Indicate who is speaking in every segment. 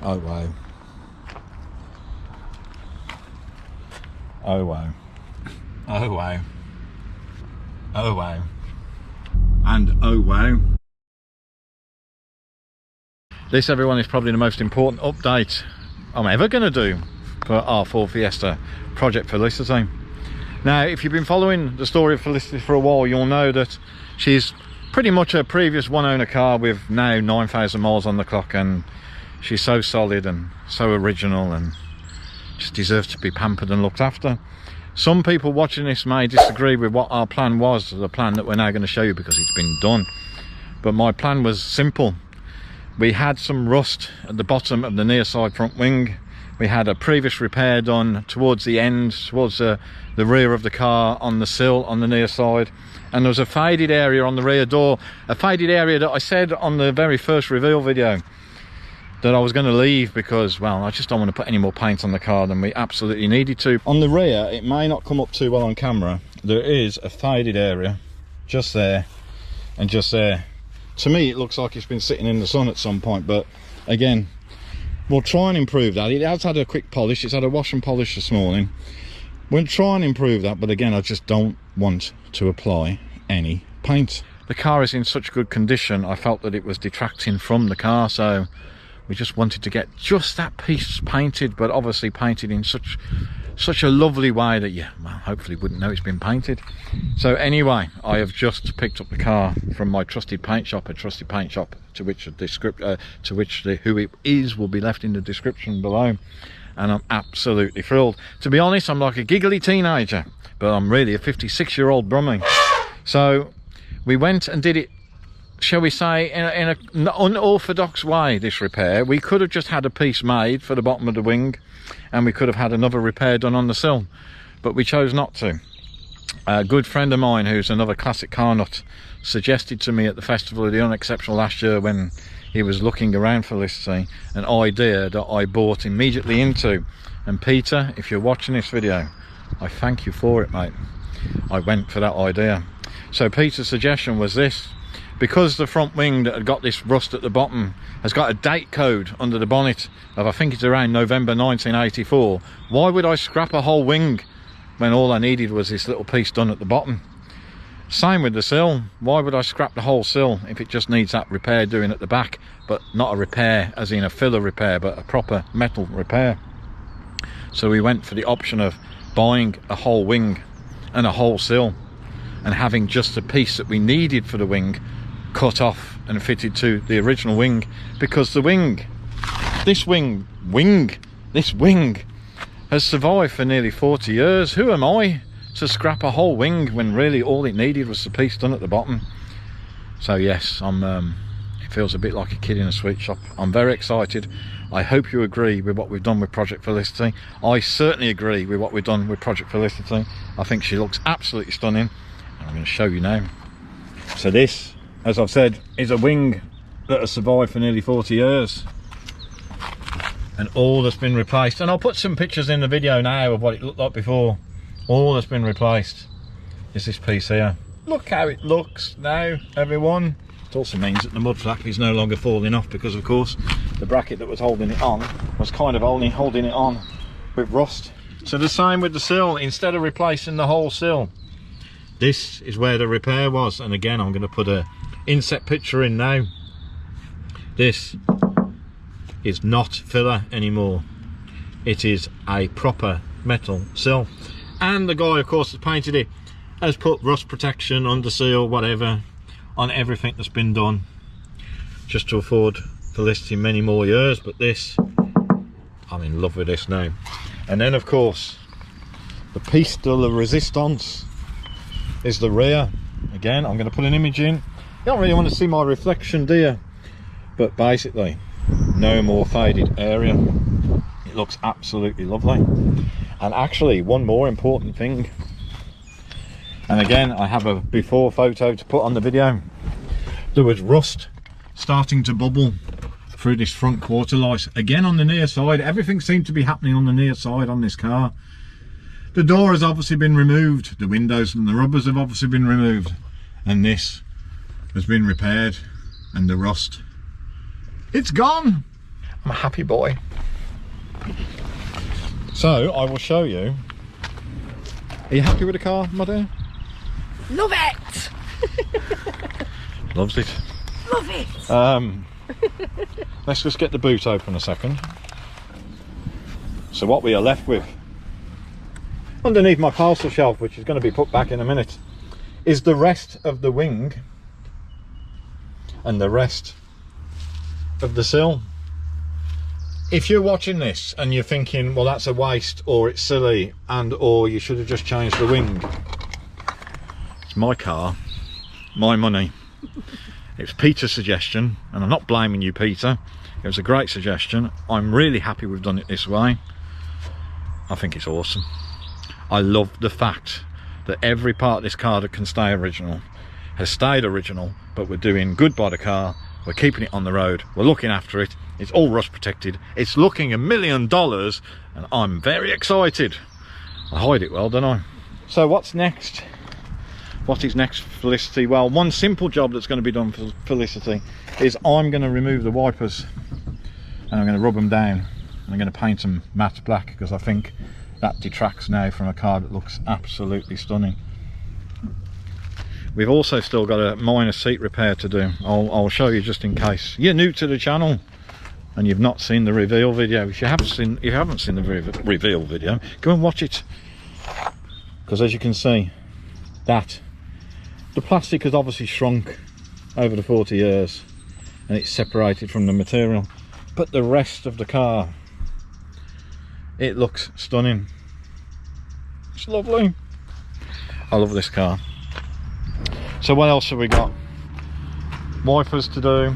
Speaker 1: Oh wow. Oh wow. Oh wow. Oh wow. And oh wow. This, everyone, is probably the most important update I'm ever going to do for our Ford Fiesta Project Felicity. Now, if you've been following the story of Felicity for a while, you'll know that she's pretty much a previous one owner car with now 9,000 miles on the clock, and she's so solid and so original and just deserves to be pampered and looked after. Some people watching this may disagree with what our plan was, the plan that we're now going to show you because it's been done. But my plan was simple. We had some rust at the bottom of the near side front wing. We had a previous repair done towards the end, towards the rear of the car on the sill on the near side. And there was a faded area on the rear door, a faded area that I said on the very first reveal video that I was going to leave because, well, I just don't want to put any more paint on the car than we absolutely needed to. On the rear, it may not come up too well on camera, there is a faded area just there and just there. To me, it looks like it's been sitting in the sun at some point, but again, we'll try and improve that. It has had a quick polish, it's had a wash and polish this morning. We'll try and improve that, but again, I just don't want to apply any paint. The car is in such good condition, I felt that it was detracting from the car, so we just wanted to get just that piece painted, but obviously painted in such a lovely way that you, well, hopefully wouldn't know it's been painted. So anyway, I have just picked up the car from my trusted paint shop, to which who it is will be left in the description below, and I'm absolutely thrilled. To be honest, I'm like a giggly teenager, but I'm really a 56-year-old brummie. So we went and did it, shall we say, in an unorthodox way, this repair. We could have just had a piece made for the bottom of the wing, and we could have had another repair done on the sill, but we chose not to. A good friend of mine, who's another classic car nut, suggested to me at the Festival of the Unexceptional last year, when he was looking around for Felicity, an idea that I bought immediately into. And Peter, if you're watching this video, I thank you for it, mate. I went for that idea. So Peter's suggestion was this: because the front wing that had got this rust at the bottom has got a date code under the bonnet of, I think it's around November 1984, why would I scrap a whole wing when all I needed was this little piece done at the bottom? Same with the sill. Why would I scrap the whole sill if it just needs that repair doing at the back, but not a repair as in a filler repair, but a proper metal repair? So we went for the option of buying a whole wing and a whole sill and having just the piece that we needed for the wing cut off and fitted to the original wing, because the wing, this wing has survived for nearly 40 years. Who am I to scrap a whole wing when really all it needed was the piece done at the bottom? So yes, it feels a bit like a kid in a sweet shop. I'm very excited. I hope you agree with what we've done with Project Felicity. I certainly agree with what we've done with Project Felicity. I think she looks absolutely stunning, and I'm going to show you now. So this, as I've said, is a wing that has survived for nearly 40 years, and all that's been replaced, and I'll put some pictures in the video now of what it looked like before. All that's been replaced is this piece here. Look how it looks now, everyone. It also means that the mud flap is no longer falling off, because of course the bracket that was holding it on was kind of only holding it on with rust. So the same with the sill. Instead of replacing the whole sill, this is where the repair was. And again, I'm going to put a inset picture in now. This is not filler anymore. It is a proper metal sill, and the guy, of course, that painted it has put rust protection, under seal, whatever, on everything that's been done, just to afford Felicity many more years. But this, I'm in love with this now. And then of course the piece de la resistance is the rear. Again, I'm going to put an image in. You don't really want to see my reflection, do you? But basically, no more faded area. It looks absolutely lovely. And actually, one more important thing, and again, I have a before photo to put on the video. There was rust starting to bubble through this front quarter light. Again, on the near side, everything seemed to be happening on the near side on this car. The door has obviously been removed, the windows and the rubbers have obviously been removed, and this has been repaired, and the rust, it's gone. I'm a happy boy. So I will show you. Are you happy with the car, my dear?
Speaker 2: Love it.
Speaker 1: Loves it.
Speaker 2: Love it.
Speaker 1: Let's just get the boot open a second. So what we are left with underneath my parcel shelf, which is going to be put back in a minute, is the rest of the wing and the rest of the sill. If you're watching this and you're thinking, well, that's a waste, or it's silly, and or you should have just changed the wing, it's my car, my money. It was Peter's suggestion, and I'm not blaming you, Peter. It was a great suggestion. I'm really happy we've done it this way. I think it's awesome. I love the fact that every part of this car that can stay original has stayed original, but we're doing good by the car, we're keeping it on the road, we're looking after it, it's all rust protected, it's looking $1 million, and I'm very excited. I hide it well, don't I? So what's next? What is next for Felicity? Well, one simple job that's going to be done for Felicity is I'm going to remove the wipers and I'm going to rub them down and I'm going to paint them matte black, because I think that detracts now from a car that looks absolutely stunning. We've also still got a minor seat repair to do. I'll show you just in case you're new to the channel and you've not seen the reveal video. If you haven't seen the reveal video, go and watch it, because as you can see, that the plastic has obviously shrunk over the 40 years and it's separated from the material, but the rest of the car, it looks stunning. It's lovely. I love this car. So what else have we got? Wipers to do,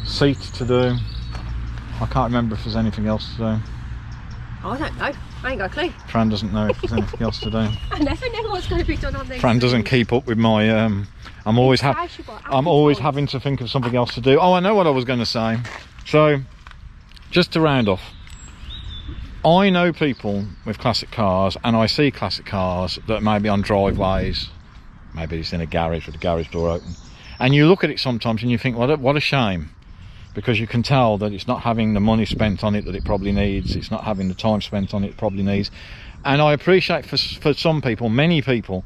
Speaker 1: seat to do. I can't remember if there's anything else to do.
Speaker 2: I don't know. I ain't got a clue.
Speaker 1: Fran doesn't know if there's anything else to do.
Speaker 2: I never know what's going to be done on this.
Speaker 1: Fran doesn't keep up with my I'm always having to think of something else to do. Oh, I know what I was going to say. So just to round off, I know people with classic cars, and I see classic cars that may be on driveways, maybe it's in a garage with the garage door open, and you look at it sometimes and you think, well, what a shame, because you can tell that it's not having the money spent on it that it probably needs, it's not having the time spent on it probably needs. And I appreciate for some people, many people,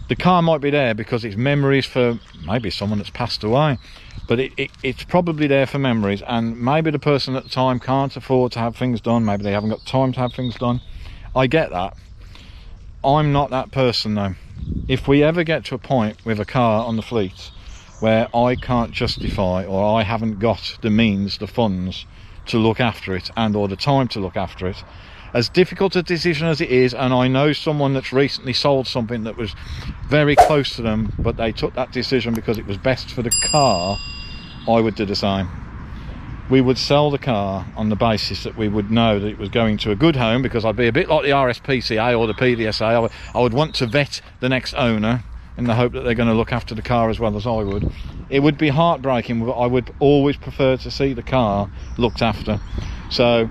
Speaker 1: the car might be there because it's memories for maybe someone that's passed away, but it's probably there for memories, and maybe the person at the time can't afford to have things done, maybe they haven't got time to have things done. I get that. I'm not that person though. If we ever get to a point with a car on the fleet where I can't justify, or I haven't got the means, the funds to look after it, and or the time to look after it, as difficult a decision as it is, and I know someone that's recently sold something that was very close to them, but they took that decision because it was best for the car, I would do the same. We would sell the car on the basis that we would know that it was going to a good home, because I'd be a bit like the RSPCA or the PDSA. I would want to vet the next owner in the hope that they're going to look after the car as well as I would. It would be heartbreaking, but I would always prefer to see the car looked after. So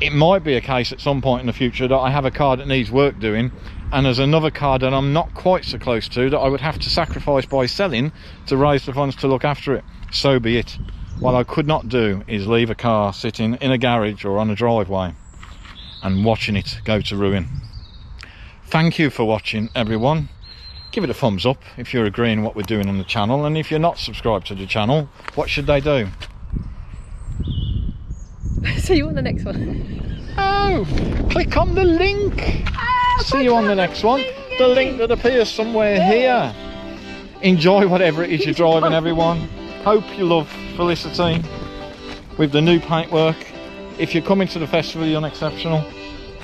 Speaker 1: it might be a case at some point in the future that I have a car that needs work doing, and there's another car that I'm not quite so close to that I would have to sacrifice by selling to raise the funds to look after it. So be it. What I could not do is leave a car sitting in a garage or on a driveway and watching it go to ruin. Thank you for watching, everyone. Give it a thumbs up if you're agreeing what we're doing on the channel, and if you're not subscribed to the channel, what should they do?
Speaker 2: See you on the next one.
Speaker 1: Oh, click on the link. See you on the next one. The link that appears somewhere here. Enjoy whatever it is you're driving, everyone. Hope you love Felicity with the new paintwork. If you're coming to the festival, you're exceptional.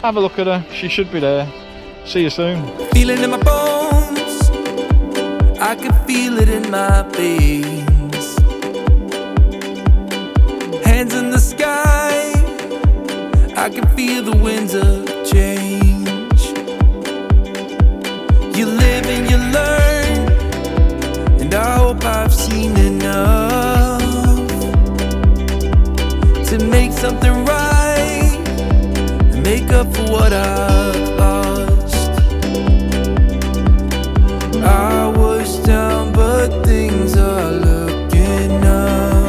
Speaker 1: Have a look at her. She should be there. See you soon.
Speaker 3: Feeling in my bones, I can feel it in my veins. Hands in the sky, I can feel the winds of change. You live and you learn, and I hope I've seen enough to make something right and make up for what I've lost. I was down, but things are looking up.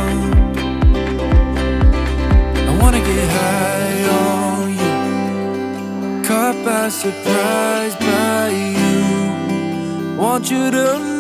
Speaker 3: by surprise by you. Want you to